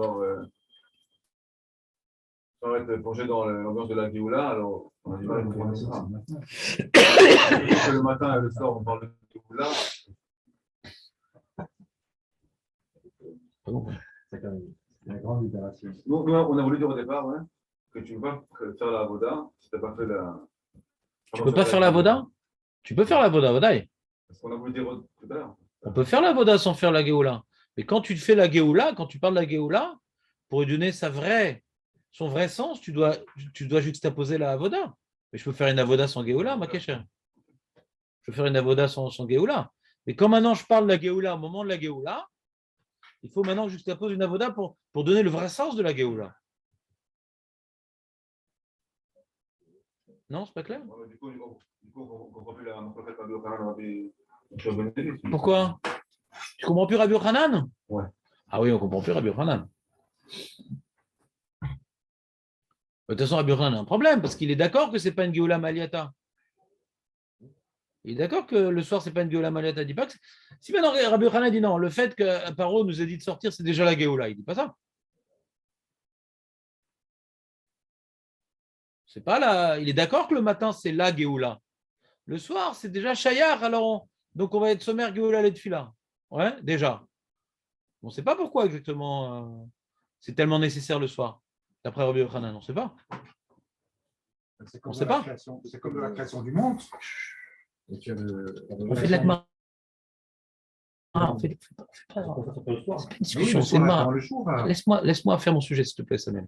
être plongé dans l'ambiance de la Géoula, alors on a du mal à comprendre ça. Le matin et le soir, on parle de Géoula. C'est quand même une grande libération. Nous, on a voulu dire au départ, ouais, que tu ne peux pas faire la avoda si tu n'as pas fait la. Tu ne peux pas faire la voda? Tu peux faire la voda, Vadaï. C'est ce qu'on a voulu dire tout à l'heure. On peut faire la voda sans faire la Géoula. Mais quand tu fais la Géoula, quand tu parles de la Géoula, pour lui donner son vrai sens, tu dois juxtaposer la voda. Mais je peux faire une avoda sans Géoula, ma Kesher. Je peux faire une avoda sans Géoula. Mais quand maintenant je parle de la Géoula au moment de la Géoula, il faut maintenant que je pose une avoda pour donner le vrai sens de la Géoula. Non, c'est pas clair? Ouais, du coup, on comprend plus la marloquette Rabbi Yochanan, Rabbi Ben Levi. Pourquoi? Tu comprends plus Rabbi Yochanan? Ouais. Ah oui, on comprend plus Rabbi Yochanan. De toute façon, Rabbi Yochanan a un problème parce qu'il est d'accord que ce n'est pas une Géoula Maliata. Il est d'accord que le soir, ce n'est pas une Géoula Maliata. Il dit pas que si maintenant Rabbi Yochanan dit non, le fait que Paro nous ait dit de sortir, c'est déjà la Géoula. Il ne dit pas ça. C'est pas là. Il est d'accord que le matin, c'est la Géoula. Le soir, c'est déjà Chayar. Alors, donc, on va être sommaire Géoula Letfila. Ouais, déjà. On ne sait pas pourquoi exactement c'est tellement nécessaire le soir. D'après Rabbi Yochanan, on ne sait pas. On sait pas. C'est comme de la création du monde. On fait de la Gemara. On fait pas une discussion, c'est marrant. Laisse-moi faire mon sujet, s'il te plaît, Samuel.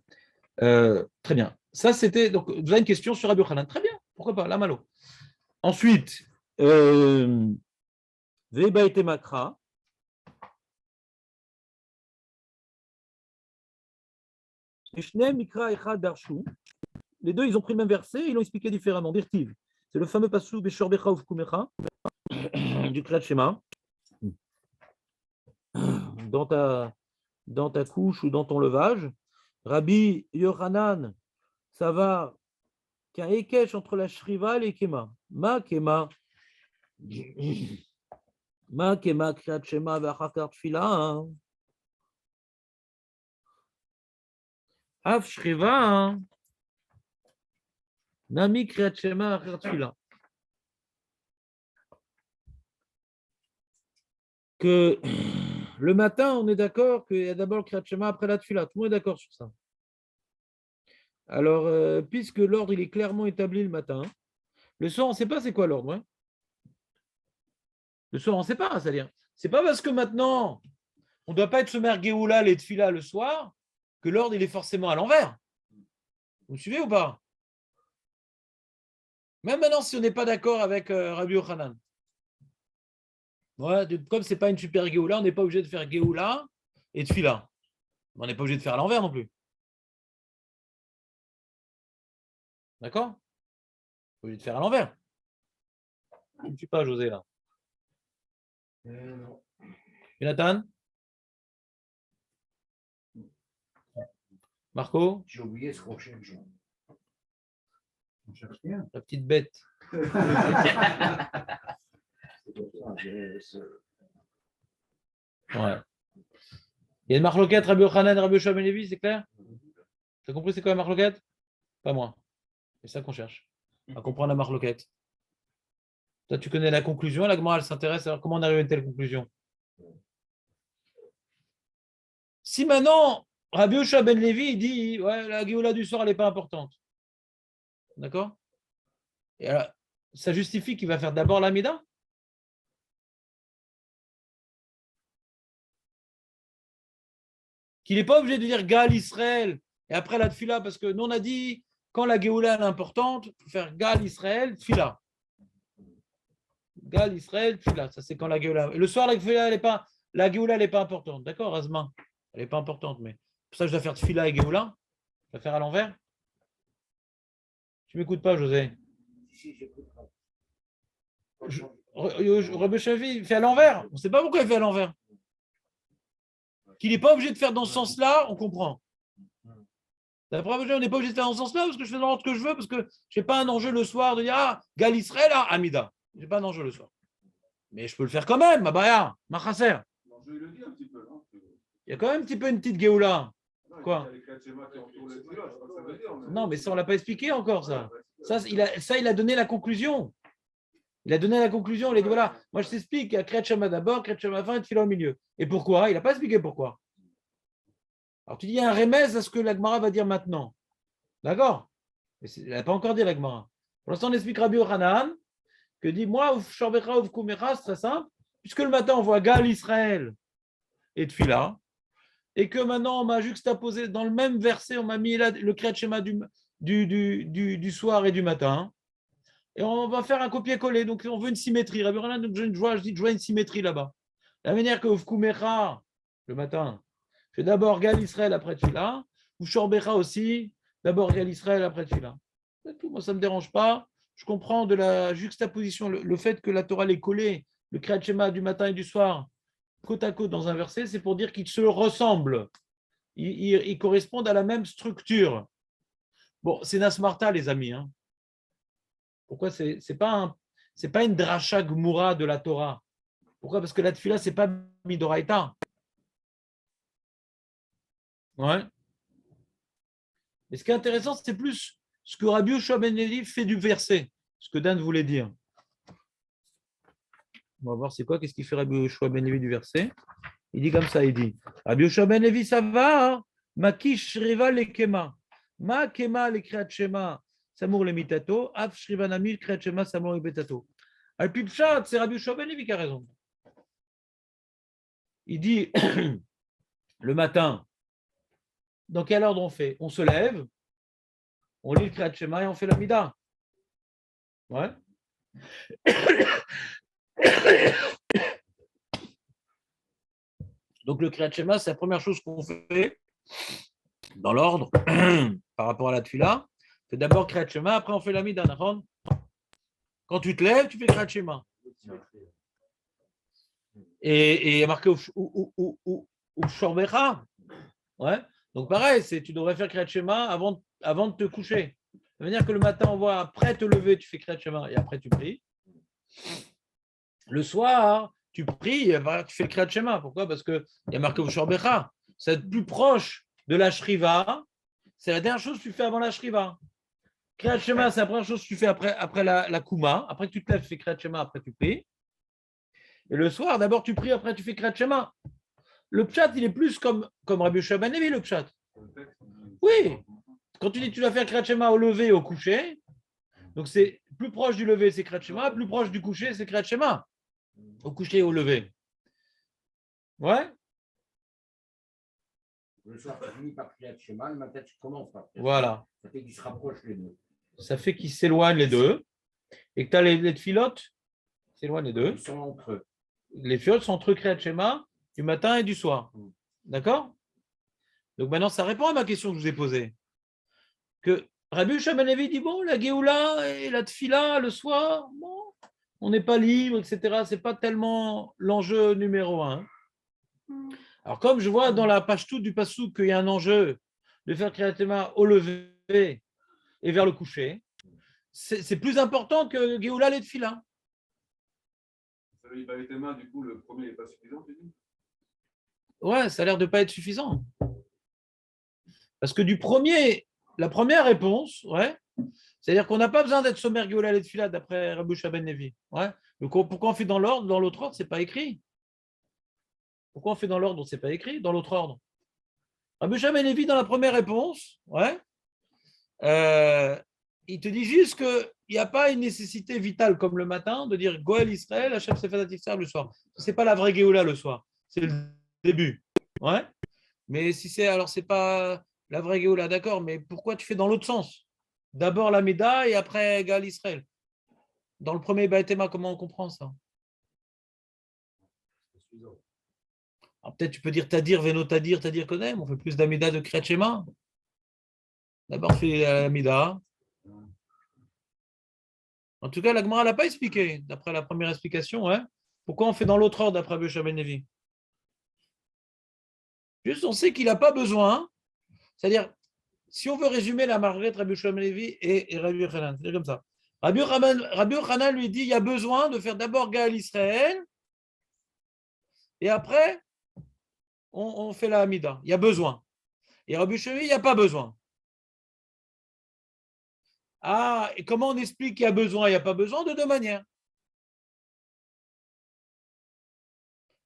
Très bien. Ça, c'était. Donc, vous avez une question sur Rabbi Yochanan. Très bien. Pourquoi pas, la malo. Ensuite, Veba et Makra. Les deux, ils ont pris le même verset et ils l'ont expliqué différemment. Dirtiv, c'est le fameux passou Beshorbecha Ufkumecha du Kriyat Shema. Dans ta couche ou dans ton levage. Rabbi Yochanan, ça va qu'un Ekesh entre la Shriva et Kema. Ma Kema. Ma Kema Kriyat Shema Vachakar Tfila. Af Shriva. Nami Kriyat Shema Vachakar Tfila. Que le matin, on est d'accord qu'il y a d'abord le Kriyat Shema après la Tfila. Tout le monde est d'accord sur ça. Alors, puisque l'ordre il est clairement établi le matin, le soir, on ne sait pas c'est quoi l'ordre. Hein, le soir, on ne sait pas. C'est-à-dire, c'est pas parce que maintenant, on ne doit pas être sommaire Géoula et Tfila le soir que l'ordre il est forcément à l'envers. Vous me suivez ou pas? Même maintenant, si on n'est pas d'accord avec Rabbi Yochanan. Ouais, comme ce n'est pas une super Géoula, on n'est pas obligé de faire Géoula et Tfila. On n'est pas obligé de faire à l'envers non plus. D'accord? On est obligé de faire à l'envers. Je ne suis pas José là. Jonathan? Marco? J'ai oublié ce qu'on cherche. On cherche rien. La petite bête. Ouais. Il y a une marloquette, Rabbi Yochanan et Rabbi Yoshua ben Levi, c'est clair? Tu as compris c'est quoi la marloquette? Pas moi. C'est ça qu'on cherche. À comprendre la marloquette. Toi, tu connais la conclusion, la Gemara, elle s'intéresse à comment on arrive à une telle conclusion. Si maintenant, Rabbi Yoshua ben Levi, il dit ouais, la Géoula du soir, elle n'est pas importante. D'accord? Et alors, ça justifie qu'il va faire d'abord l'Amida? Qu'il n'est pas obligé de dire Gal Israël et après la Tfila, parce que nous on a dit quand la Géoula est importante, il faut faire Gal Israël, Tfila. Gal Israël, Tfila. Ça c'est quand la Géoula. Et le soir, la Géoula elle n'est pas importante. D'accord, Azman? Elle n'est pas importante, mais pour ça je dois faire Tfila et Géoula. Je dois faire à l'envers. Tu ne m'écoutes pas, José? Si, j'écoute pas. Rabbi Shafi, il fait à l'envers. On ne sait pas pourquoi il fait à l'envers. Qu'il n'est pas obligé de faire dans ce sens-là, on comprend. D'après Rabbi Shafi, on n'est pas obligé de faire dans ce sens-là parce que je fais dans l'ordre que je veux, parce que je n'ai pas un enjeu le soir de dire ah, Gal Israël, ah, Amida. Je n'ai pas un enjeu le soir. Mais je peux le faire quand même, ma baya, ma chasser. Je le dis un petit peu. Non, il y a quand même un petit peu une petite Géoula. Quoi? Non, mais ça, on ne l'a pas expliqué encore, ça. Ça, il a donné la conclusion. Il a donné la conclusion. Il a dit voilà, moi je t'explique, il y a Kriyat Shema d'abord, Kriyat Shema fin et Tfila au milieu. Et pourquoi? Il n'a pas expliqué pourquoi. Alors tu dis, il y a un remèze à ce que la Gemara va dire maintenant. D'accord? Mais il n'a pas encore dit la Gemara. Pour l'instant, on explique Rabbi Yochanan que dit moi, Shorbecha ou Kumecha, c'est très simple, puisque le matin on voit Gal Israël et Tfila, et que maintenant on m'a juxtaposé dans le même verset, on m'a mis là, le Kriyat Shema du soir et du matin. Et on va faire un copier-coller. Donc, on veut une symétrie. Rabbi Hanan, donc je dis, je vois une symétrie là-bas. La manière que Ufkumecha, le matin, fait d'abord Gal Israël après Tfila, ou Shorbecha aussi, d'abord Gal Israël après Tfila. C'est tout. Moi, ça ne me dérange pas. Je comprends de la juxtaposition, le fait que la Torah l'ait collé, le Kriyat Shema du matin et du soir, côte à côte dans un verset, c'est pour dire qu'ils se ressemblent. Ils correspondent à la même structure. Bon, c'est Nasmarta, les amis. Hein. Pourquoi c'est pas une dracha gmura de la Torah? Pourquoi? Parce que la tefila, c'est pas midoraita. Ouais. Mais ce qui est intéressant, c'est plus ce que Rabbi Yoshua ben Levi fait du verset, ce que Dan voulait dire. On va voir c'est quoi, qu'est-ce qu'il fait Rabbi Yoshua ben Levi du verset. Il dit comme ça, il dit Rabbi Yoshua ben Levi, ça va, hein? Makish riva le kema. Ma kema le kriyat shema. Samour le mitato, af shrivanami kriyat shema samour le betato. Al-Pi Pshat, c'est Rabbi Yoshua ben Levi qui a raison. Il dit le matin, dans quel ordre on fait? On se lève, on lit le Kriyat Shema et on fait la Mida. Ouais. Donc le Kriyat Shema, c'est la première chose qu'on fait dans l'ordre par rapport à la Tfila. C'est d'abord Kriyat Shema, après on fait la Mida. Quand tu te lèves, tu fais Kriyat Shema. Et il y a marqué ou Shorbecha. Ouais. Donc pareil, tu devrais faire Kriyat Shema avant de te coucher. Ça veut dire que le matin, on voit après te lever, tu fais Kriyat Shema et après tu pries. Le soir, tu pries et tu fais le Kriyat Shema. Pourquoi? Parce qu'il y a marqué Shorbecha. C'est plus proche de la Shriva. C'est la dernière chose que tu fais avant la Shriva. Kriyat Shema, c'est la première chose que tu fais après la Kuma. Après que tu te lèves, tu fais Kriyat Shema, après tu pries. Et le soir, d'abord tu pries, après tu fais Kriyat Shema. Le pshat, il est plus comme Rabbi Yoshua ben Levi, le pshat. Oui. Quand tu dis que tu dois faire Kriyat Shema au lever et au coucher, donc c'est plus proche du lever, c'est Kriyat Shema, plus proche du coucher, c'est Kriyat Shema. Au coucher et au lever. Ouais. Le soir, tu finis par Kriyat Shema, le matin, tu commences par Kriyat Shema. Voilà. Ça fait qu'ils se rapprochent les deux. Ça fait qu'ils s'éloignent les deux. Et que tu as les filotes, s'éloignent les deux. Ils sont entre eux. Les filotes sont entre Kriyat Shema du matin et du soir. D'accord? Donc maintenant, ça répond à ma question que je vous ai posée. Que Rabbi Yoshua ben Levi dit, bon, la Géoula et la Tfila le soir, bon, on n'est pas libre, etc. Ce n'est pas tellement l'enjeu numéro un. Alors, comme je vois dans la page toute du Passouk qu'il y a un enjeu de faire Kriyat Shema au lever et vers le coucher, c'est plus important que Géoula et Tfila. Ça veut dire avec tes mains, du coup, le premier n'est pas suffisant, tu dis? Ouais, ça a l'air de ne pas être suffisant. Parce que la première réponse, ouais, c'est-à-dire qu'on n'a pas besoin d'être sommaire Géoula et Tfila d'après Rabbi Yoshua ben Levi. Ouais. Donc, pourquoi on fait dans l'ordre? Dans l'autre ordre, ce n'est pas écrit. Pourquoi on fait dans l'ordre? Ce n'est pas écrit. Dans l'autre ordre. Rabbi Yoshua ben Levi, dans la première réponse, ouais, il te dit juste qu'il n'y a pas une nécessité vitale comme le matin de dire Goël Israël, Hachem Sefat Tifsar le soir. Ce n'est pas la vraie Géoula le soir. C'est le début. Ouais. Mais si c'est alors, c'est pas la vraie Géoula, d'accord, mais pourquoi tu fais dans l'autre sens? D'abord la Méda et après Gal Israël. Dans le premier Baïtema, comment on comprend ça? Alors peut-être tu peux dire Tadir, Veno Tadir, Tadir Konem, on fait plus d'Amida de Kriyat Shema. D'abord fait l'Amida. En tout cas, la Gemara ne l'a pas expliqué, d'après la première explication. Ouais. Pourquoi on fait dans l'autre ordre d'après Rabbi Yoshua ben Levi? Juste, on sait qu'il n'a pas besoin. C'est-à-dire, si on veut résumer la marguerite Rabbi Yoshua ben Levi et Rabbi Yochanan, c'est comme ça. Rabbi Yochanan lui dit il y a besoin de faire d'abord Gaal Israël et après, on fait la Hamida. Il y a besoin. Et Rabbi Yoshua, il n'y a pas besoin. Ah, et comment on explique qu'il y a besoin, il n'y a pas besoin? De deux manières.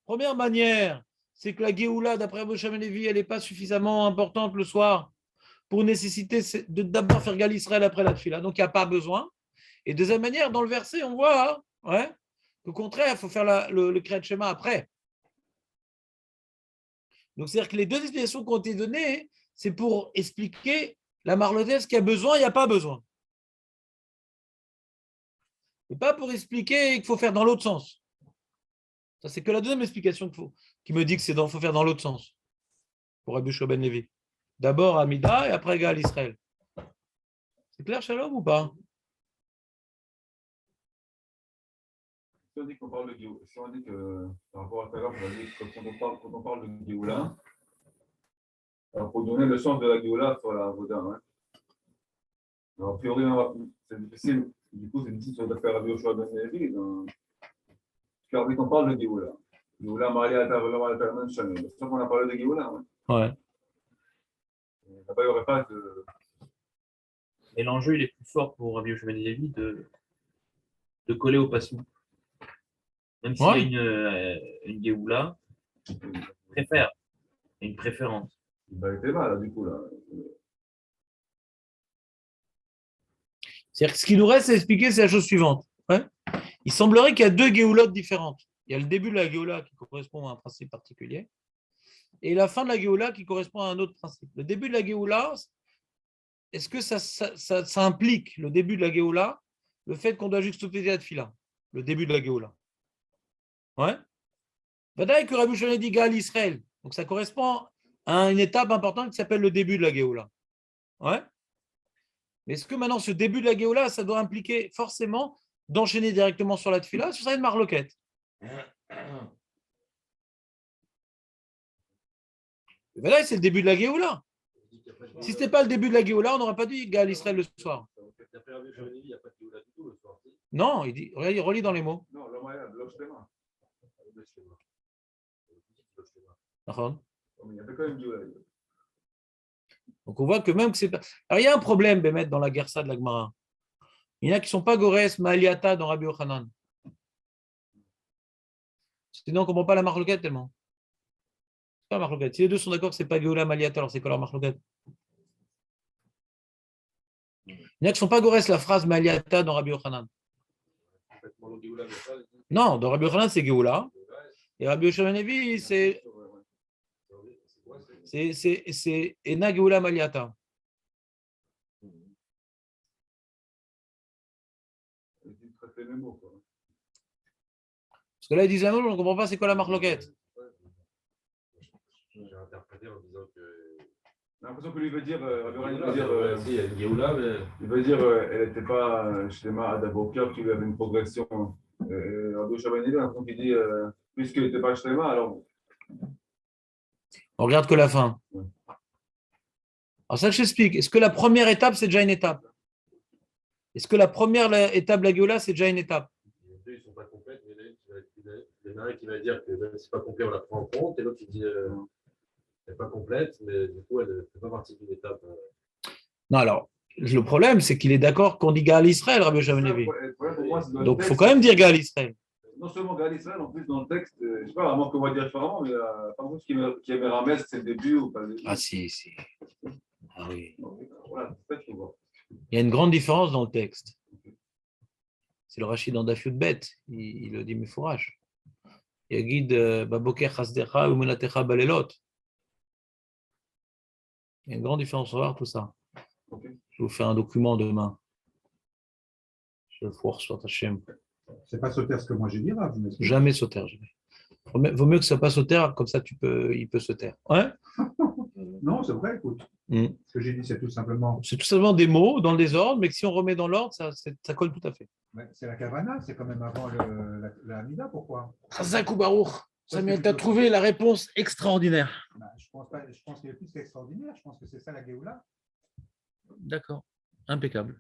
Première manière, c'est que la Géoula, d'après Rabbi Yoshua ben Levi, elle n'est pas suffisamment importante le soir pour nécessiter de d'abord faire Gal Israël après la Tfila. Donc, il n'y a pas besoin. Et deuxième manière, dans le verset, on voit au contraire, il faut faire le Kriyat Shema après. Donc, c'est-à-dire que les deux explications qui ont été données, c'est pour expliquer La marloquette, est-ce qu'il y a besoin, il n'y a pas besoin. Et pas pour expliquer qu'il faut faire dans l'autre sens. Ça, c'est que la deuxième explication qui me dit qu'il faut faire dans l'autre sens. Pour Rabbi Yoshua ben Levi. D'abord Amida et après Gal Israël. C'est clair, Shalom, ou pas? Si on dit qu'on parle de Géoula, si on dit que, par rapport à tout à l'heure, on a dit que quand on parle de Géoula, alors pour donner le sens de la Géoula sur la Voda, hein. Alors, a priori, c'est difficile, du coup, c'est difficile de faire Rabbi Yoshua ben Levi, car on parle de Géoula. Géoula, Maria, Taverman, Chanel. C'est sûr qu'on a parlé de Géoula. Hein. Ouais. Là-bas, il n'y aurait pas de. Et l'enjeu, il est plus fort pour Rabbi Yoshua ben Levi de coller au passou. Même s'il y a une Géoula, il préfère. Il y a une préférence. Il va être mal, là, du coup. Là. C'est-à-dire que ce qui nous reste à expliquer, c'est la chose suivante. Ouais. Il semblerait qu'il y a deux géoulottes différentes. Il y a le début de la géoula qui correspond à un principe particulier et la fin de la géoula qui correspond à un autre principe. Le début de la géoula, est-ce que ça implique, le début de la géoula, le fait qu'on doit juxtaposer la tefila, le début de la géoula? Ouais. Vadaï que Rabbi Yoshua dit Gal Israël. Donc ça correspond à une étape importante qui s'appelle le début de la géoula. Ouais. Mais est-ce que maintenant, ce début de la Géoula, ça doit impliquer forcément d'enchaîner directement sur la tefila? Ce serait une marloquette. Voilà, c'est le début de la Géoula. Si ce n'était pas le début de la Géoula, on n'aurait pas dit Gal Israël le soir. Non, il dit, il relit dans les mots. Non, l'homme est là, l'Oshtema. Il y avait quand même Géoula. Donc on voit que même que c'est pas. Alors il y a un problème, Bémet, dans la Gersa de la Gemara. Il y en a qui ne sont pas Gores, Maliata dans Rabbi Yochanan. Sinon, on ne comprend pas la marloquette tellement. C'est pas la marloquette. Si les deux sont d'accord que ce n'est pas Géoula Maliata, alors c'est quoi leur marloquette? Il y en a qui ne sont pas Gores, la phrase Maliata dans Rabbi Yochanan. Non, dans Rabbi Yochanan, c'est Géoula. Et Rabbi Yoshua ben Levi, c'est Ena Géoula Maliata. Parce que là, ils disent un mot, on ne comprend pas c'est quoi la marloquette. J'ai interprété en disant que. J'ai l'impression que lui veut dire, il veut dire, elle n'était pas Shlema Adabokia, qu'il avait une progression. Rabbi Yoshua ben Levi, l'impression qu'il dit, puisqu'il n'était pas Shlema, alors. On regarde que la fin. Alors ça, je t'explique. Est-ce que la première étape, c'est déjà une étape? Est-ce que la première étape de la Géoula, c'est déjà une étape? Les deux, ils ne sont pas complètes, mais il y en a un qui va dire que même si ce n'est pas complet, on la prend en compte, et l'autre qui dit qu'elle n'est pas complète, mais du coup, elle ne fait pas partie d'une étape. Non, alors, le problème, c'est qu'il est d'accord qu'on dit Gal Israël, Rabbi Yoshua ben Levi. Donc, il faut quand même dire Gal Israël. Non seulement Gal Israël, en plus dans le texte, je ne sais pas vraiment comment dire différemment, mais par contre, ce qui est Méramès, c'est le début ou pas le début. Ah, si. Ah oui. Voilà, c'est ça qu'il faut voir. Il y a une grande différence dans le texte. C'est le Rachid dans Daf Yud Bet, il le dit Mefourash. Il y a guide Baboker Chasdecha ou Menatecha Balelot. Il y a une grande différence, on va voir tout ça. Je vous fais un document demain. Je le force sur Hachem. C'est pas sauter ce que moi j'ai dit, là. Jamais sauter. Jamais. Vaut mieux que ça passe au terre, comme ça il peut se taire. Ouais. Non, c'est vrai, écoute. Ce que j'ai dit, c'est tout simplement. C'est tout simplement des mots dans le désordre, mais que si on remet dans l'ordre, ça colle tout à fait. C'est la Kavana, c'est quand même avant la Hamida, pourquoi? Chazakou Baruch. Samuel, tu as trouvé la réponse extraordinaire. Je pense qu'il y a plus qu'extraordinaire. Je pense que c'est ça la Géoula. D'accord. Impeccable.